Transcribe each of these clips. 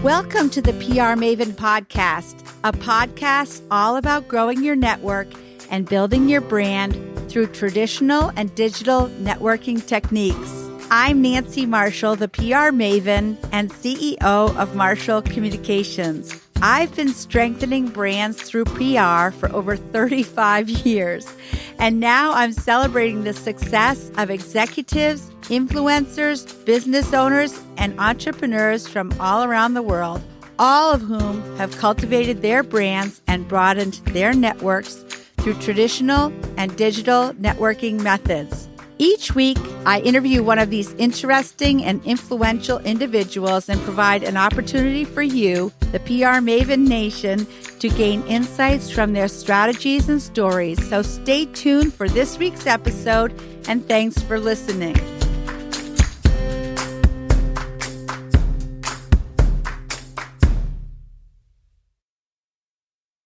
Welcome to the PR Maven podcast, a podcast all about growing your network and building your brand through traditional and digital networking techniques. I'm Nancy Marshall, the PR Maven and CEO of Marshall Communications. I've been strengthening brands through PR for over 35 years, and now I'm celebrating the success of executives, influencers, business owners, and entrepreneurs from all around the world, all of whom have cultivated their brands and broadened their networks through traditional and digital networking methods. Each week, I interview one of these interesting and influential individuals and provide an opportunity for you, the PR Maven Nation, to gain insights from their strategies and stories. So stay tuned for this week's episode, and thanks for listening.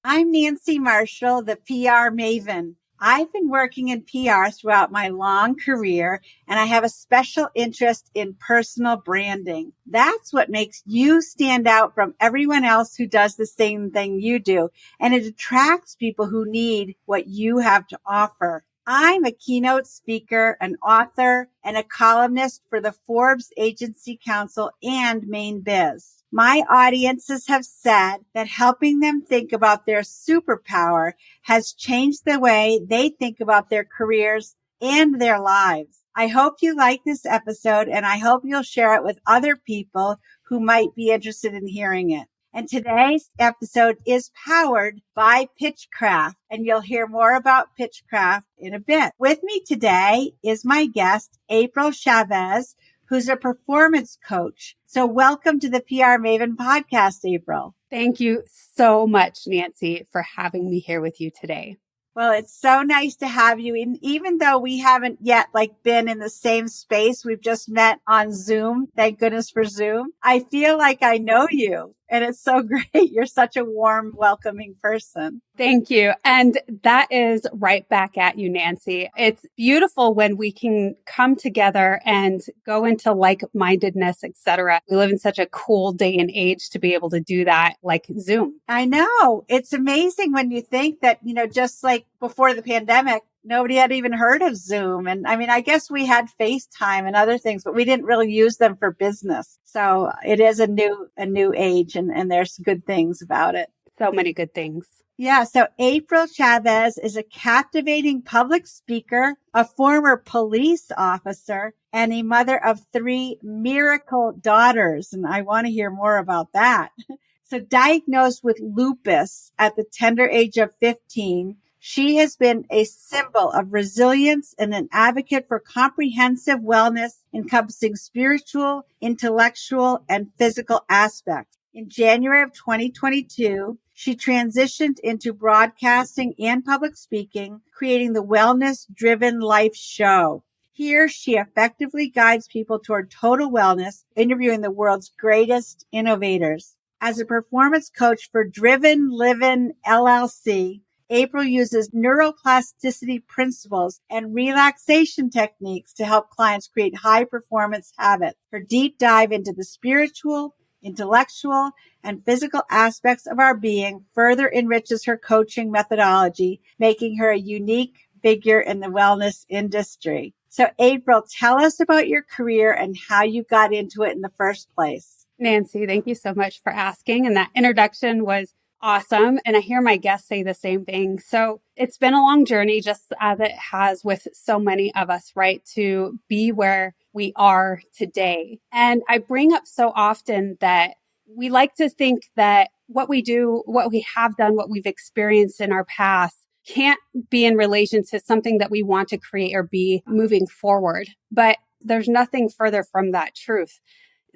I'm Nancy Marshall, the PR Maven. I've been working in PR throughout my long career, and I have a special interest in personal branding. That's what makes you stand out from everyone else who does the same thing you do, and it attracts people who need what you have to offer. I'm a keynote speaker, an author, and a columnist for the Forbes Agency Council and Main Biz. My audiences have said that helping them think about their superpower has changed the way they think about their careers and their lives. I hope you like this episode, and I hope you'll share it with other people who might be interested in hearing it. And today's episode is powered by Pitchcraft, and you'll hear more about Pitchcraft in a bit. With me today is my guest, April Chavez, who's a performance coach. So welcome to the PR Maven podcast, April. Thank you so much, Nancy, for having me here with you today. Well, it's so nice to have you. And even though we haven't yet been in the same space, we've just met on Zoom. Thank goodness for Zoom. I feel like I know you, and it's so great. You're such a warm, welcoming person. Thank you. And that is right back at you, Nancy. It's beautiful when we can come together and go into like-mindedness, etc. We live in such a cool day and age to be able to do that, like Zoom. I know. It's amazing when you think that, just like before the pandemic, nobody had even heard of Zoom. And I guess we had FaceTime and other things, but we didn't really use them for business. So it is a new age, and there's good things about it. So many good things. Yeah. So April Chavez is a captivating public speaker, a former police officer, and a mother of 3 miracle daughters. And I want to hear more about that. So diagnosed with lupus at the tender age of 15, she has been a symbol of resilience and an advocate for comprehensive wellness encompassing spiritual, intellectual, and physical aspects. In January of 2022, she transitioned into broadcasting and public speaking, creating the Wellness-Driven Life Show. Here, she effectively guides people toward total wellness, interviewing the world's greatest innovators. As a performance coach for Driven Livin' LLC, April uses neuroplasticity principles and relaxation techniques to help clients create high-performance habits. Her deep dive into the spiritual, intellectual, and physical aspects of our being further enriches her coaching methodology, making her a unique figure in the wellness industry. So, April, tell us about your career and how you got into it in the first place. Nancy, thank you so much for asking. And that introduction was awesome. And I hear my guests say the same thing. So it's been a long journey, just as it has with so many of us, right? To be where we are today. And I bring up so often that we like to think that what we do, what we have done, what we've experienced in our past can't be in relation to something that we want to create or be moving forward. But there's nothing further from that truth.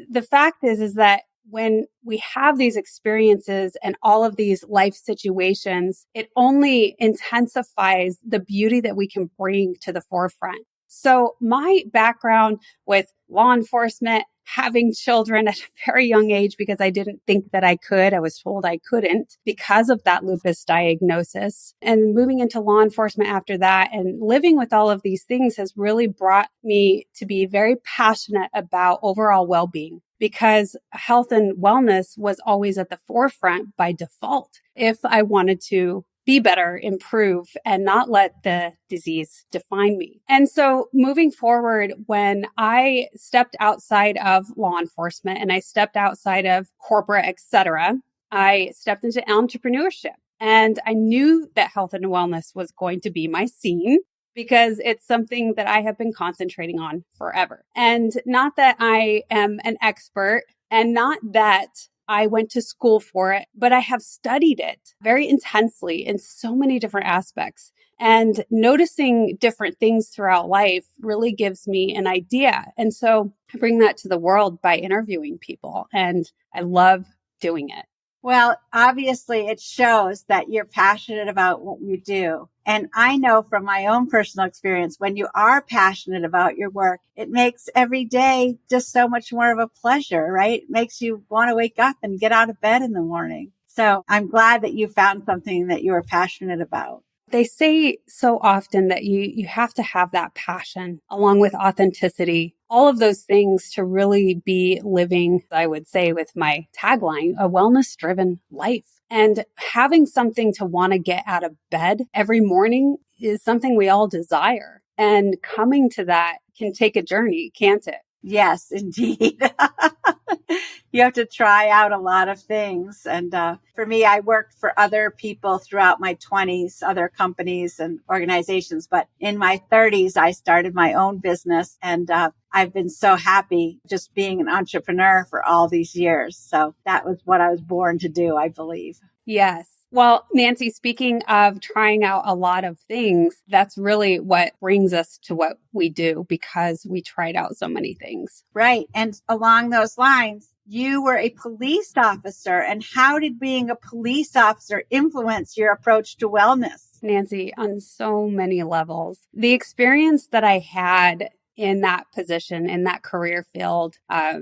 The fact is that when we have these experiences and all of these life situations, it only intensifies the beauty that we can bring to the forefront. So my background with law enforcement having children at a very young age because I didn't think that I could. I was told I couldn't because of that lupus diagnosis. And moving into law enforcement after that and living with all of these things has really brought me to be very passionate about overall well-being, because health and wellness was always at the forefront by default if I wanted to be better, improve, and not let the disease define me. And so moving forward, when I stepped outside of law enforcement and I stepped outside of corporate, et cetera, I stepped into entrepreneurship. And I knew that health and wellness was going to be my scene, because it's something that I have been concentrating on forever. And not that I am an expert, and not that I went to school for it, but I have studied it very intensely in so many different aspects. And noticing different things throughout life really gives me an idea. And so I bring that to the world by interviewing people, and I love doing it. Well, obviously it shows that you're passionate about what you do. And I know from my own personal experience, when you are passionate about your work, it makes every day just so much more of a pleasure, right? It makes you want to wake up and get out of bed in the morning. So I'm glad that you found something that you are passionate about. They say so often that you have to have that passion along with authenticity, all of those things to really be living, I would say with my tagline, a wellness-driven life. And having something to want to get out of bed every morning is something we all desire. And coming to that can take a journey, can't it? Yes, indeed. You have to try out a lot of things. And for me, I worked for other people throughout my 20s, other companies and organizations. But in my 30s, I started my own business. And I've been so happy just being an entrepreneur for all these years. So that was what I was born to do, I believe. Yes. Well, Nancy, speaking of trying out a lot of things, that's really what brings us to what we do, because we tried out so many things. Right. And along those lines, you were a police officer. And how did being a police officer influence your approach to wellness? Nancy, on so many levels. The experience that I had in that position, in that career field, I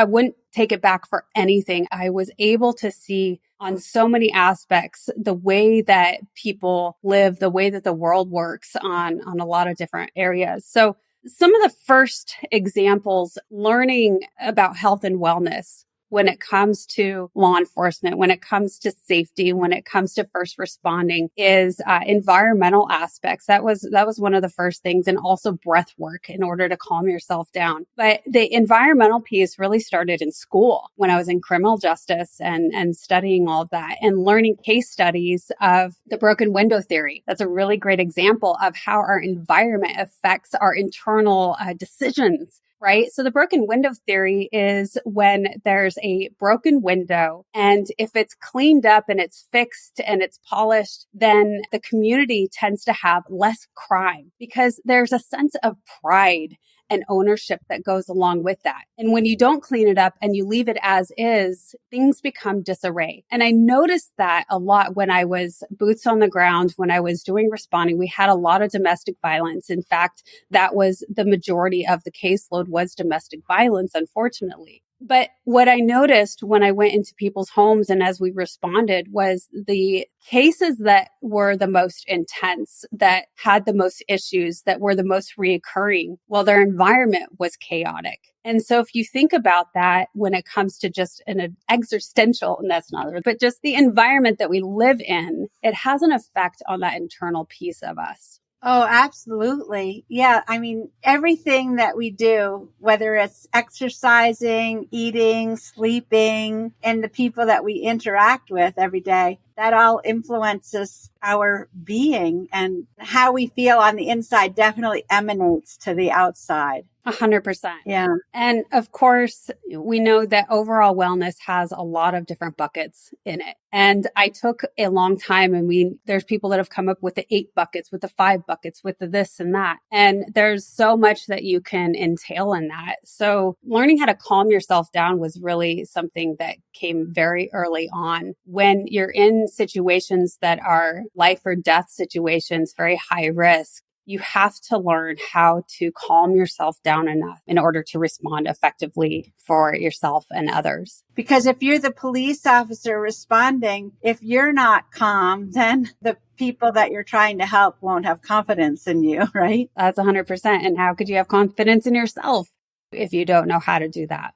wouldn't take it back for anything. I was able to see on so many aspects the way that people live, the way that the world works on a lot of different areas. So some of the first examples learning about health and wellness when it comes to law enforcement, when it comes to safety, when it comes to first responding is environmental aspects. That was one of the first things, and also breath work in order to calm yourself down. But the environmental piece really started in school when I was in criminal justice and studying all of that and learning case studies of the broken window theory. That's a really great example of how our environment affects our internal decisions. Right? So the broken window theory is when there's a broken window, and if it's cleaned up and it's fixed and it's polished, then the community tends to have less crime, because there's a sense of pride and ownership that goes along with that. And when you don't clean it up and you leave it as is, things become disarray. And I noticed that a lot when I was boots on the ground, when I was doing responding. We had a lot of domestic violence. In fact, that was the majority of the caseload was domestic violence, unfortunately. But what I noticed when I went into people's homes and as we responded was the cases that were the most intense, that had the most issues, that were the most reoccurring, well, their environment was chaotic. And so if you think about that when it comes to just an existential, and that's not, but just the environment that we live in, it has an effect on that internal piece of us. Oh, absolutely. Yeah. I mean, everything that we do, whether it's exercising, eating, sleeping, and the people that we interact with every day, that all influences our being, and how we feel on the inside definitely emanates to the outside. 100%. Yeah. And of course, we know that overall wellness has a lot of different buckets in it. And I took a long time, and there's people that have come up with the 8 buckets, with the 5 buckets, with the this and that. And there's so much that you can entail in that. So learning how to calm yourself down was really something that came very early on. When you're in situations that are life or death situations, very high risk, you have to learn how to calm yourself down enough in order to respond effectively for yourself and others. Because if you're the police officer responding, if you're not calm, then the people that you're trying to help won't have confidence in you, right? That's 100%. And how could you have confidence in yourself if you don't know how to do that?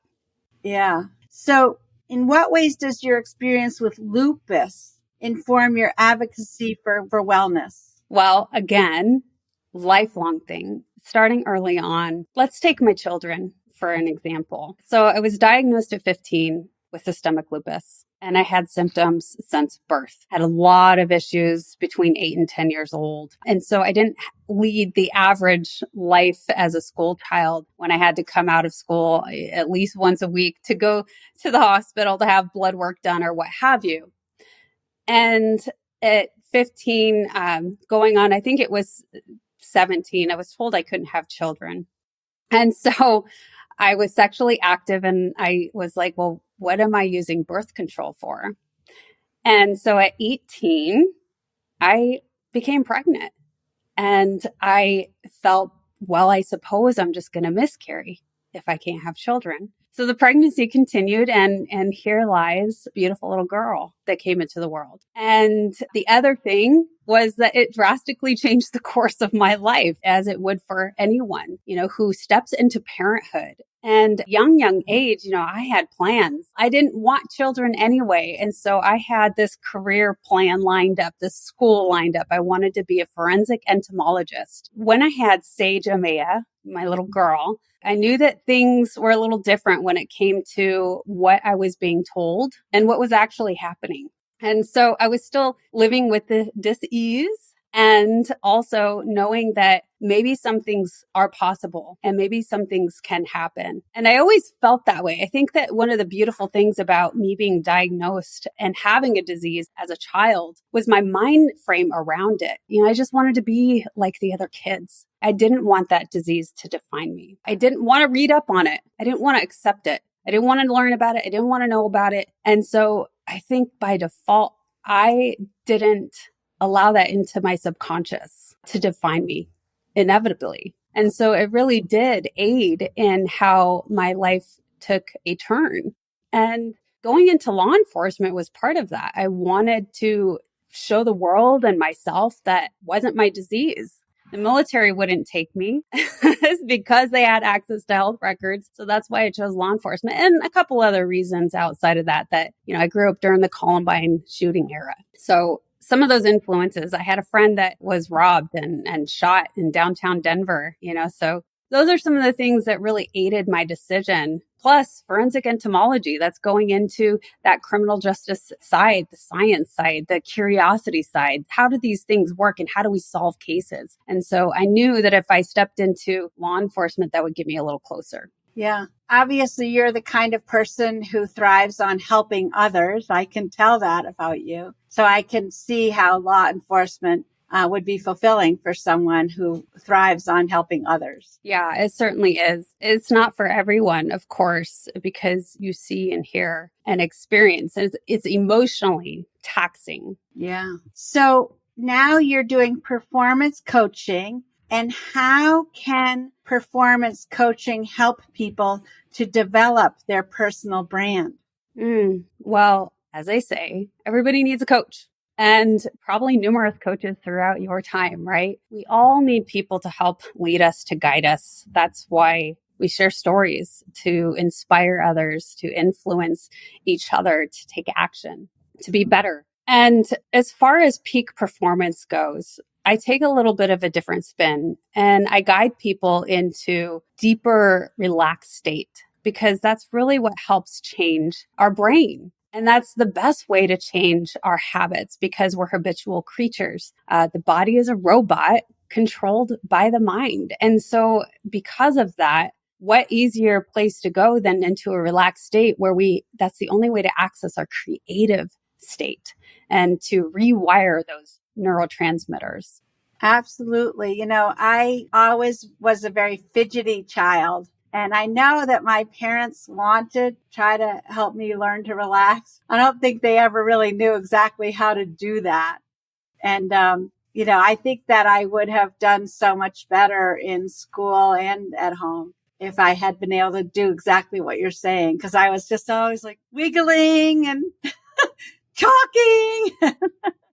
Yeah. So in what ways does your experience with lupus inform your advocacy for wellness? Well, again, lifelong thing, starting early on. Let's take my children for an example. So I was diagnosed at 15 with systemic lupus, and I had symptoms since birth. Had a lot of issues between 8 and 10 years old. And so I didn't lead the average life as a school child when I had to come out of school at least once a week to go to the hospital to have blood work done or what have you. And at 15, going on, I think it was 17, I was told I couldn't have children. And so I was sexually active and I was like, well, what am I using birth control for? And so at 18, I became pregnant and I felt, well, I suppose I'm just going to miscarry if I can't have children. So the pregnancy continued and here lies a beautiful little girl that came into the world. And the other thing was that it drastically changed the course of my life, as it would for anyone, who steps into parenthood. And young age, I had plans. I didn't want children anyway. And so I had this career plan lined up, this school lined up. I wanted to be a forensic entomologist. When I had Sage Amaya, my little girl, I knew that things were a little different when it came to what I was being told and what was actually happening. And so I was still living with the dis-ease and also knowing that maybe some things are possible and maybe some things can happen. And I always felt that way. I think that one of the beautiful things about me being diagnosed and having a disease as a child was my mind frame around it. I just wanted to be like the other kids. I didn't want that disease to define me. I didn't want to read up on it. I didn't want to accept it. I didn't want to learn about it. I didn't want to know about it. And so I think by default, I didn't allow that into my subconscious to define me inevitably. And so it really did aid in how my life took a turn. And going into law enforcement was part of that. I wanted to show the world and myself that wasn't my disease. The military wouldn't take me because they had access to health records. So that's why I chose law enforcement and a couple other reasons outside of that, I grew up during the Columbine shooting era. So some of those influences, I had a friend that was robbed and shot in downtown Denver, so those are some of the things that really aided my decision. Plus forensic entomology, that's going into that criminal justice side, the science side, the curiosity side. How do these things work and how do we solve cases? And so I knew that if I stepped into law enforcement, that would get me a little closer. Yeah. Obviously, you're the kind of person who thrives on helping others. I can tell that about you. So I can see how law enforcement would be fulfilling for someone who thrives on helping others. Yeah, it certainly is. It's not for everyone, of course, because you see and hear and experience. It's emotionally taxing. Yeah. So now you're doing performance coaching. And how can performance coaching help people to develop their personal brand? Well, as I say, everybody needs a coach. And probably numerous coaches throughout your time, right? We all need people to help lead us, to guide us. That's why we share stories, to inspire others, to influence each other, to take action, to be better. And as far as peak performance goes, I take a little bit of a different spin and I guide people into deeper, relaxed state because that's really what helps change our brain. And that's the best way to change our habits because we're habitual creatures. The body is a robot controlled by the mind. And so because of that, what easier place to go than into a relaxed state where that's the only way to access our creative state and to rewire those neurotransmitters. Absolutely. I always was a very fidgety child. And I know that my parents wanted to try to help me learn to relax. I don't think they ever really knew exactly how to do that. And, I think that I would have done so much better in school and at home if I had been able to do exactly what you're saying. Cause I was just always like wiggling and talking.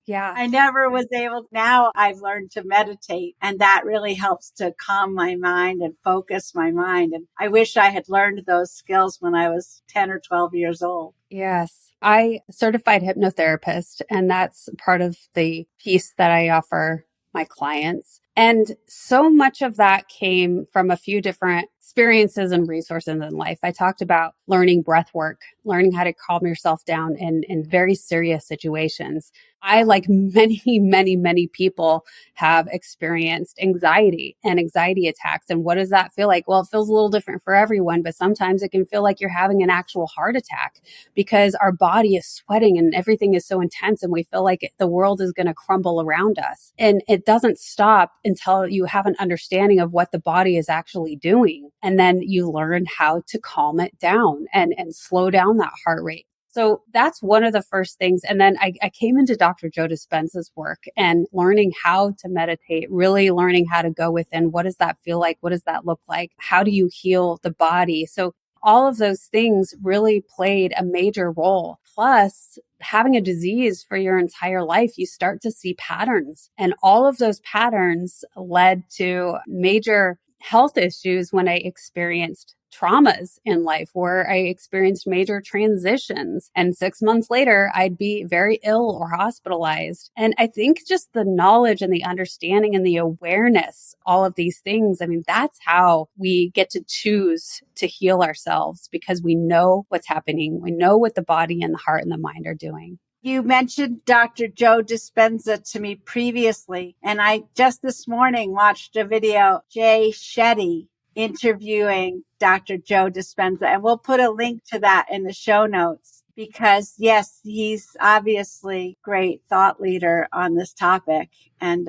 Yeah. I never was able. Now I've learned to meditate, and that really helps to calm my mind and focus my mind. And I wish I had learned those skills when I was 10 or 12 years old. Yes. I certified hypnotherapist, and that's part of the piece that I offer my clients. And so much of that came from a few different experiences and resources in life. I talked about learning breath work, learning how to calm yourself down in very serious situations. I, like many people, have experienced anxiety and anxiety attacks. And what does that feel like? Well, it feels a little different for everyone, but sometimes it can feel like you're having an actual heart attack because our body is sweating and everything is so intense and we feel like the world is going to crumble around us. And it doesn't stop until you have an understanding of what the body is actually doing. And then you learn how to calm it down and slow down that heart rate. So that's one of the first things. And then I came into Dr. Joe Dispenza's work and learning how to meditate, really learning how to go within. What does that feel like? What does that look like? How do you heal the body? So all of those things really played a major role. Plus, having a disease for your entire life, you start to see patterns. And all of those patterns led to major health issues when I experienced traumas in life, where I experienced major transitions. And 6 months later, I'd be very ill or hospitalized. And I think just the knowledge and the understanding and the awareness, all of these things, I mean, that's how we get to choose to heal ourselves, because we know what's happening. We know what the body and the heart and the mind are doing. You mentioned Dr. Joe Dispenza to me previously, and I just this morning watched a video, Jay Shetty interviewing Dr. Joe Dispenza, and we'll put a link to that in the show notes because, yes, he's obviously a great thought leader on this topic. And,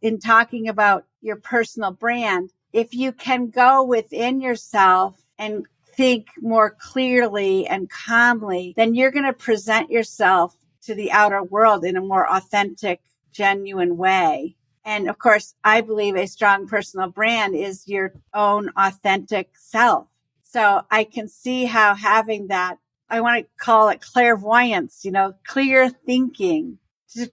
in talking about your personal brand, if you can go within yourself and think more clearly and calmly, then you're going to present yourself to the outer world in a more authentic, genuine way. And of course, I believe a strong personal brand is your own authentic self. So I can see how having that, I want to call it clairvoyance, clear thinking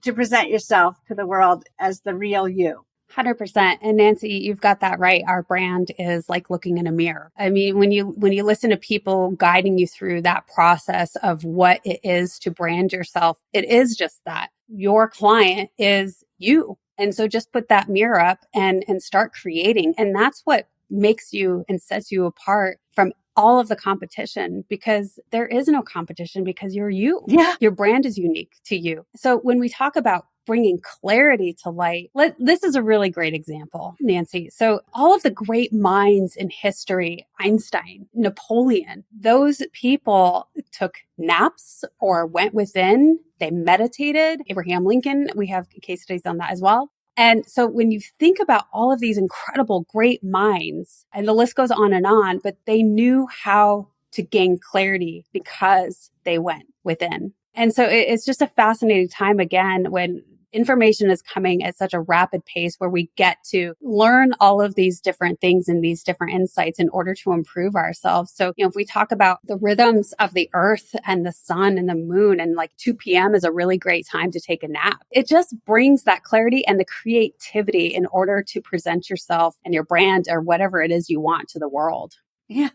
to present yourself to the world as the real you. 100%. And Nancy, you've got that right. Our brand is like looking in a mirror. I mean, when you listen to people guiding you through that process of what it is to brand yourself, it is just that. Your client is you. And so just put that mirror up and start creating. And that's what makes you and sets you apart from all of the competition, because there is no competition because you're you. Yeah. Your brand is unique to you. So when we talk about bringing clarity to light, this is a really great example, Nancy. So all of the great minds in history, Einstein, Napoleon, those people took naps or went within, they meditated. Abraham Lincoln, we have case studies on that as well. And so when you think about all of these incredible, great minds, and the list goes on, but they knew how to gain clarity because they went within. And so it's just a fascinating time again when information is coming at such a rapid pace where we get to learn all of these different things and these different insights in order to improve ourselves. So, if we talk about the rhythms of the earth and the sun and the moon, and like 2 p.m. is a really great time to take a nap. It just brings that clarity and the creativity in order to present yourself and your brand or whatever it is you want to the world. Yeah.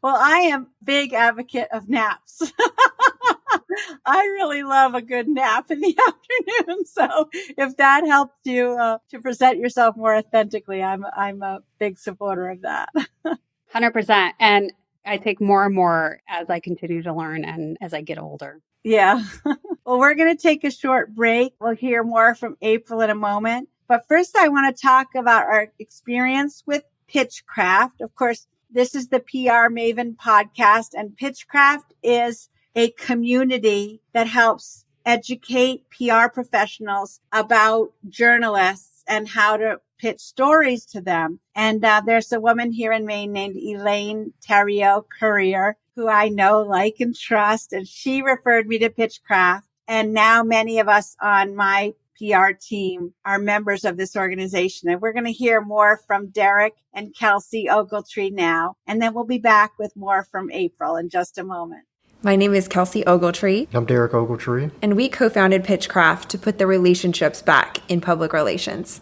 Well, I am a big advocate of naps. I really love a good nap in the afternoon. So if that helps you to present yourself more authentically, I'm a big supporter of that. 100%. And I take more and more as I continue to learn and as I get older. Yeah. Well, we're going to take a short break. We'll hear more from April in a moment. But first, I want to talk about our experience with Pitchcraft. Of course, this is the PR Maven podcast, and Pitchcraft is a community that helps educate PR professionals about journalists and how to pitch stories to them. And there's a woman here in Maine named Elaine Theriault-Currier, who I know, like, and trust. And she referred me to Pitchcraft. And now many of us on my PR team are members of this organization. And we're going to hear more from Derek and Kelsey Ogletree now. And then we'll be back with more from April in just a moment. My name is Kelsey Ogletree. I'm Derek Ogletree. And we co-founded Pitchcraft to put the relationships back in public relations.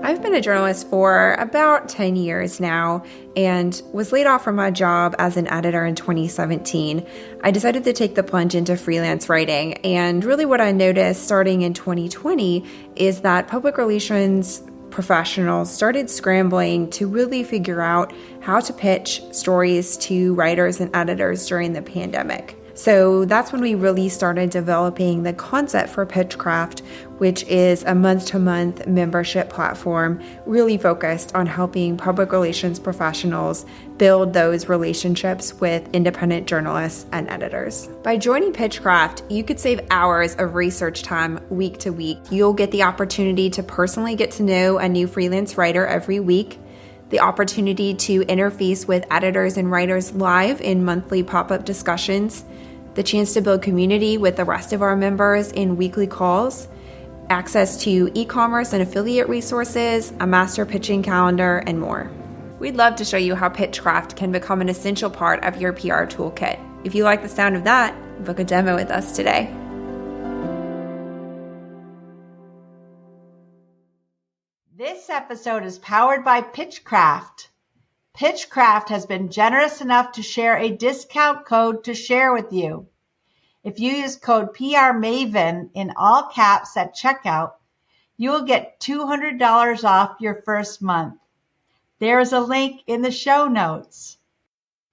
I've been a journalist for about 10 years now and was laid off from my job as an editor in 2017. I decided to take the plunge into freelance writing, and really what I noticed starting in 2020 is that public relations professionals started scrambling to really figure out how to pitch stories to writers and editors during the pandemic. So that's when we really started developing the concept for Pitchcraft, which is a month-to-month membership platform really focused on helping public relations professionals build those relationships with independent journalists and editors. By joining Pitchcraft, you could save hours of research time week to week. You'll get the opportunity to personally get to know a new freelance writer every week, the opportunity to interface with editors and writers live in monthly pop-up discussions, the chance to build community with the rest of our members in weekly calls, access to e-commerce and affiliate resources, a master pitching calendar, and more. We'd love to show you how Pitchcraft can become an essential part of your PR toolkit. If you like the sound of that, book a demo with us today. This episode is powered by Pitchcraft. Pitchcraft has been generous enough to share a discount code to share with you. If you use code PRMAVEN in all caps at checkout, you will get $200 off your first month. There is a link in the show notes.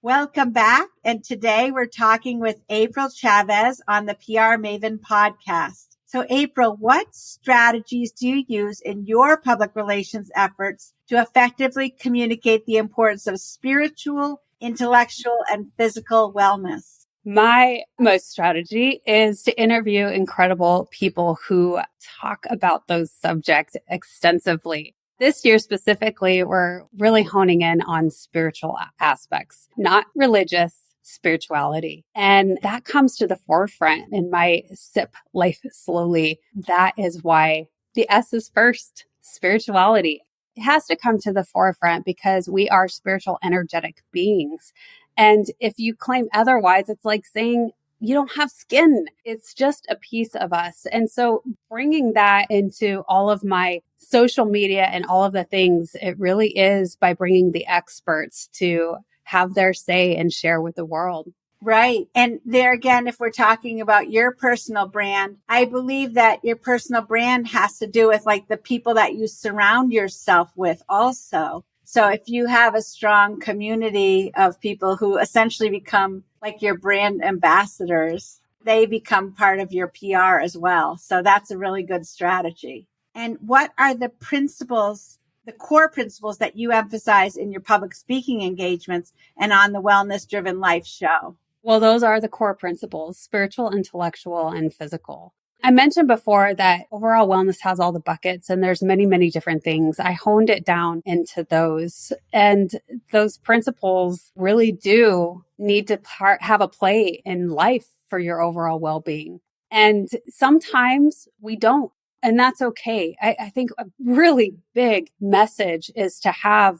Welcome back. And today we're talking with April Chavez on the PR Maven podcast. So April, what strategies do you use in your public relations efforts to effectively communicate the importance of spiritual, intellectual, and physical wellness? My most strategy is to interview incredible people who talk about those subjects extensively. This year specifically, we're really honing in on spiritual aspects, not religious. Spirituality. And that comes to the forefront in my SIP Life Slowly. That is why the S is first, spirituality. It has to come to the forefront because we are spiritual, energetic beings. And if you claim otherwise, it's like saying you don't have skin. It's just a piece of us. And so bringing that into all of my social media and all of the things, it really is by bringing the experts to have their say and share with the world. Right. And there again, if we're talking about your personal brand, I believe that your personal brand has to do with like the people that you surround yourself with also. So if you have a strong community of people who essentially become like your brand ambassadors, they become part of your PR as well. So that's a really good strategy. And what are the principles, the core principles that you emphasize in your public speaking engagements and on the Wellness Driven Life show? Well, those are the core principles, spiritual, intellectual, and physical. I mentioned before that overall wellness has all the buckets and there's many, many different things. I honed it down into those, and those principles really do need to have a play in life for your overall well-being. And sometimes we don't. And that's okay. I think a really big message is to have,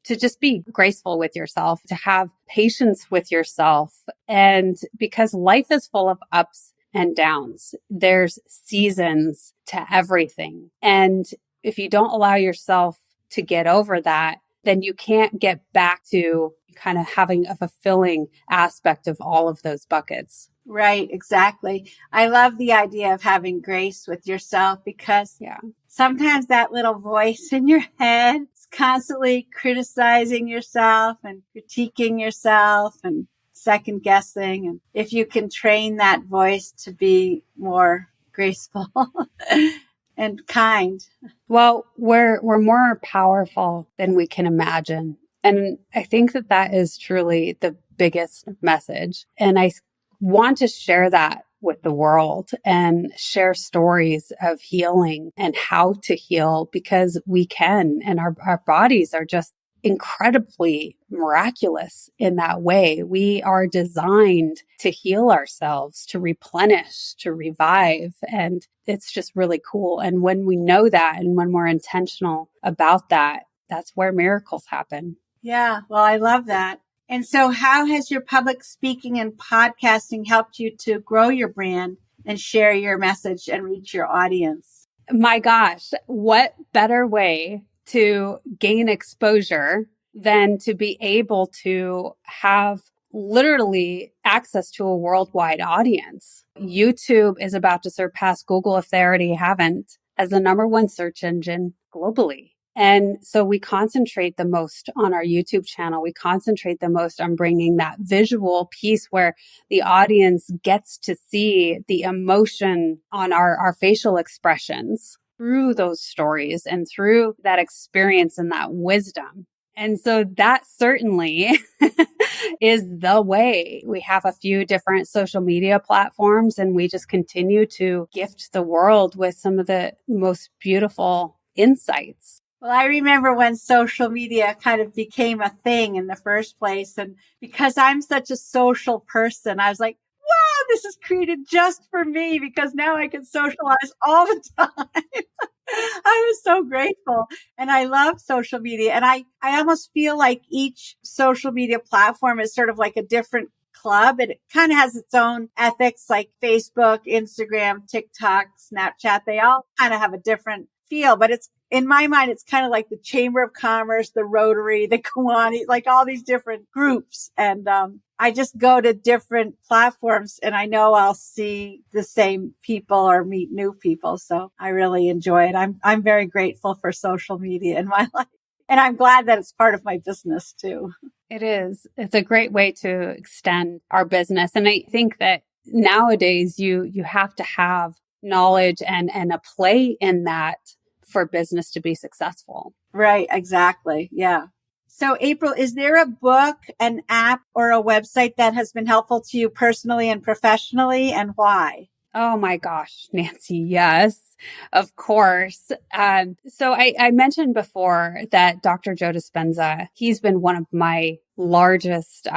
to just be graceful with yourself, to have patience with yourself. And because life is full of ups and downs, there's seasons to everything. And if you don't allow yourself to get over that, then you can't get back to kind of having a fulfilling aspect of all of those buckets. Right, exactly. I love the idea of having grace with yourself because sometimes that little voice in your head is constantly criticizing yourself and critiquing yourself and second guessing. And if you can train that voice to be more graceful and kind. Well, we're more powerful than we can imagine. And I think that is truly the biggest message. And I want to share that with the world and share stories of healing and how to heal because we can, and our bodies are just incredibly miraculous in that way. We are designed to heal ourselves, to replenish, to revive. And it's just really cool. And when we know that and when we're intentional about that, that's where miracles happen. Yeah, well, I love that. And so how has your public speaking and podcasting helped you to grow your brand and share your message and reach your audience? My gosh, what better way to gain exposure than to be able to have literally access to a worldwide audience. YouTube is about to surpass Google, if they already haven't, as the number one search engine globally. And so we concentrate the most on our YouTube channel. We concentrate the most on bringing that visual piece where the audience gets to see the emotion on our facial expressions through those stories and through that experience and that wisdom. And so that certainly is the way. We have a few different social media platforms, and we just continue to gift the world with some of the most beautiful insights. Well, I remember when social media kind of became a thing in the first place. And because I'm such a social person, I was like, wow, this is created just for me because now I can socialize all the time. I was so grateful. And I love social media. And I almost feel like each social media platform is sort of like a different club. And it kind of has its own ethics, like Facebook, Instagram, TikTok, Snapchat. They all kind of have a different feel, but it's, in my mind, it's kind of like the Chamber of Commerce, the Rotary, the Kiwanis, like all these different groups. And I just go to different platforms and I know I'll see the same people or meet new people. So I really enjoy it. I'm very grateful for social media in my life. And I'm glad that it's part of my business too. It is. It's a great way to extend our business. And I think that nowadays you have to have knowledge and a play in that for business to be successful. Right. Exactly. Yeah. So April, is there a book, an app, or a website that has been helpful to you personally and professionally, and why? Oh my gosh, Nancy. Yes, of course. So I mentioned before that Dr. Joe Dispenza, he's been one of my largest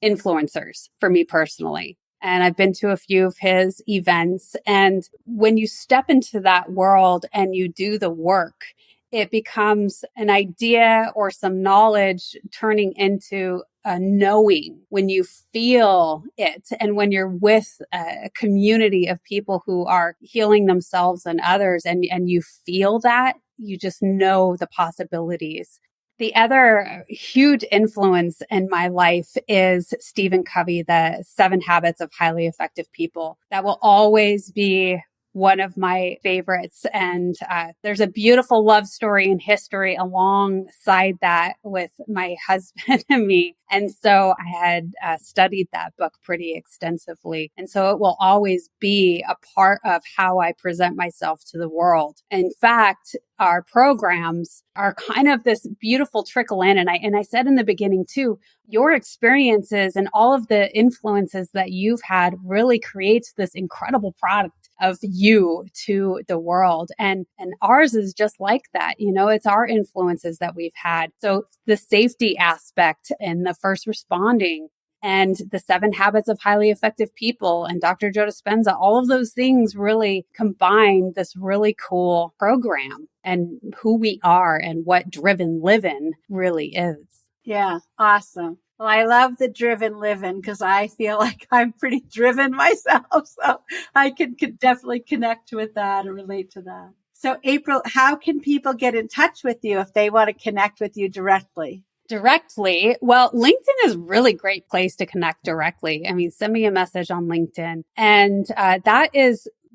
influencers for me personally. And I've been to a few of his events. And when you step into that world and you do the work, it becomes an idea or some knowledge turning into a knowing when you feel it. And when you're with a community of people who are healing themselves and others, and you feel that, you just know the possibilities. The other huge influence in my life is Stephen Covey, the 7 Habits of Highly Effective People. That will always be one of my favorites. And there's a beautiful love story and history alongside that with my husband and me. And so I had studied that book pretty extensively. And so it will always be a part of how I present myself to the world. In fact, our programs are kind of this beautiful trickle in. And I said in the beginning too, your experiences and all of the influences that you've had really creates this incredible product of you to the world. And ours is just like that. You know, it's our influences that we've had. So the safety aspect and the first responding and the 7 Habits of Highly Effective People and Dr. Joe Dispenza, all of those things really combine this really cool program and who we are and what driven living really is. Yeah. Awesome. Well, I love the driven living because I feel like I'm pretty driven myself. So I can definitely connect with that and relate to that. So April, how can people get in touch with you if they want to connect with you directly? Directly. Well, LinkedIn is a really great place to connect directly. I mean, send me a message on LinkedIn. And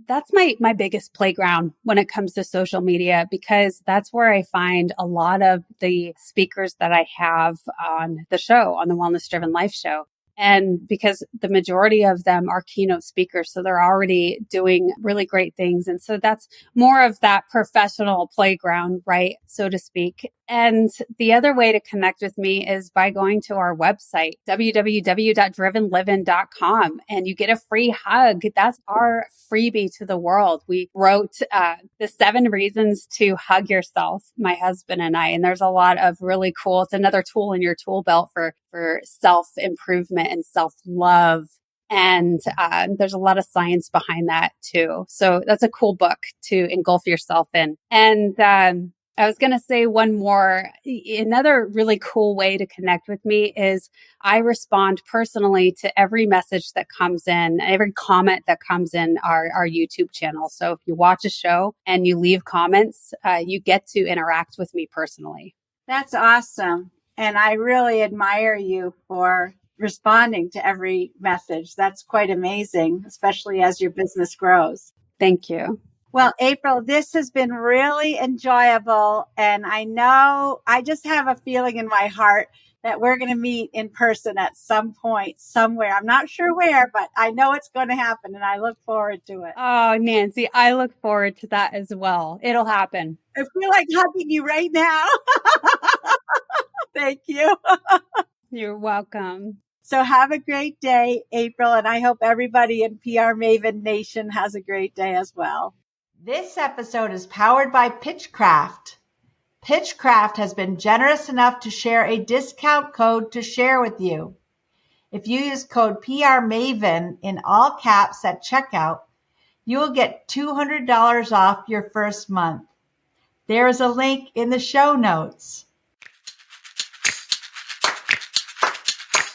that's my biggest playground when it comes to social media, because that's where I find a lot of the speakers that I have on the show, on the Wellness Driven Life show. And because the majority of them are keynote speakers, so they're already doing really great things. And so that's more of that professional playground, right? So to speak. And the other way to connect with me is by going to our website, www.drivenlivin.com, and you get a free hug. That's our freebie to the world. We wrote the 7 reasons to hug yourself, my husband and I, and there's a lot of really cool, it's another tool in your tool belt for self-improvement and self-love. And there's a lot of science behind that too. So that's a cool book to engulf yourself in. And I was going to say one more. Another really cool way to connect with me is I respond personally to every message that comes in, every comment that comes in our YouTube channel. So if you watch a show and you leave comments, you get to interact with me personally. That's awesome. And I really admire you for responding to every message. That's quite amazing, especially as your business grows. Thank you. Well, April, this has been really enjoyable. And I know, I just have a feeling in my heart that we're going to meet in person at some point, somewhere. I'm not sure where, but I know it's going to happen and I look forward to it. Oh, Nancy, I look forward to that as well. It'll happen. I feel like hugging you right now. Thank you. You're welcome. So have a great day, April. And I hope everybody in PR Maven Nation has a great day as well. This episode is powered by Pitchcraft. Pitchcraft has been generous enough to share a discount code to share with you. If you use code PRMAVEN in all caps at checkout, you will get $200 off your first month. There is a link in the show notes.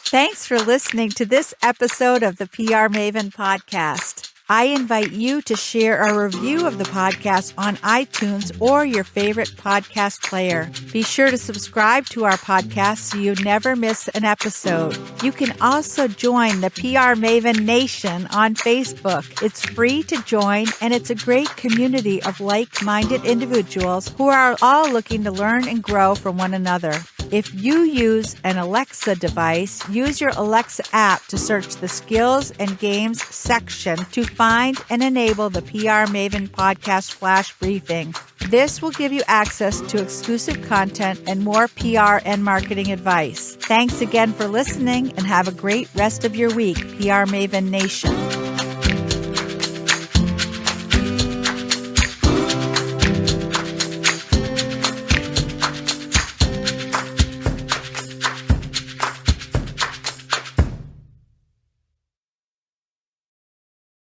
Thanks for listening to this episode of the PR Maven podcast. I invite you to share a review of the podcast on iTunes or your favorite podcast player. Be sure to subscribe to our podcast so you never miss an episode. You can also join the PR Maven Nation on Facebook. It's free to join, and it's a great community of like-minded individuals who are all looking to learn and grow from one another. If you use an Alexa device, use your Alexa app to search the skills and games section to find and enable the PR Maven podcast flash briefing. This will give you access to exclusive content and more PR and marketing advice. Thanks again for listening and have a great rest of your week, PR Maven Nation.